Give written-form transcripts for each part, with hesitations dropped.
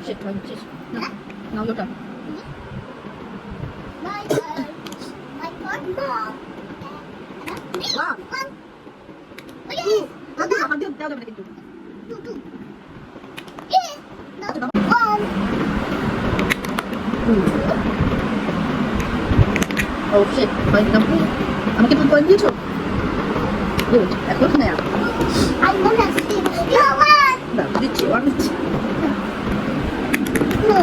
Shit, my shit. No. Now your turn. My turn. My turn. Mom. Wow. One. Oh, yes. হাত দিয়ে দাও যাবে না কিন্তু। Two. Yes. No. One. Oh shit, point number. আমাকে তুমি পয়েন্ট দিয়েছো? Good. এখন না। I want to see. No one. না, দিচ্ছি, ওয়ান দিচ্ছি। No.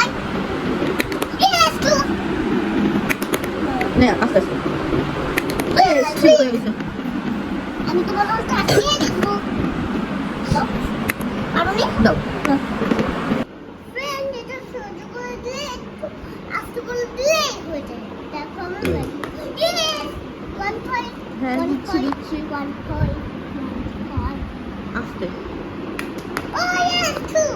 I. Yes. Two. না, আস্তে আস্তে। Yes, ঠিক হয়ে গেছে। আমি তোমার কাছে আসিয়ে দিব। আরোনি দাও। ফ্রেন্ড এটা সহ্য করে দিলে আস্তে করে দিলে হয়ে যায়। দেখো আমার লাগে। Yes. 1 point. হ্যাঁ, 1 দিচ্ছি, point. দিচ্ছি। 1 point. 1 point. আস্তে। Oh yes, 2.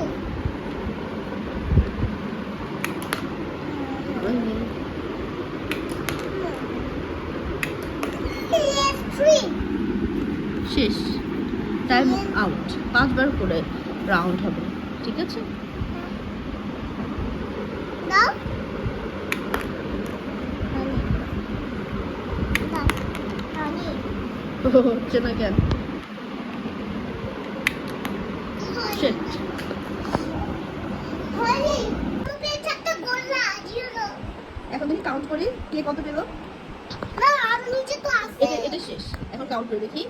Yes, 3. শেষ। Time out. 5 বার করে রাউন্ড হবে। ঠিক আছে? Now. হচ্ছে না কেন? Shit. এখন দেখি কাউন্ট করি কে কত পেল। এটা শেষ। এখন কাউন্ট করে দেখি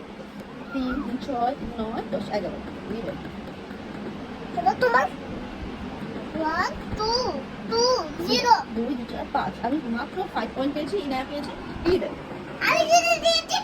3 6 9 10 11 নিবে। তোমার 1 2 2 0 2 2 4 5 আমি মাত্র 5 পয়েন্ট পেয়েছি, ইনায়া পেয়েছি 11। আমি যদি দিয়েছি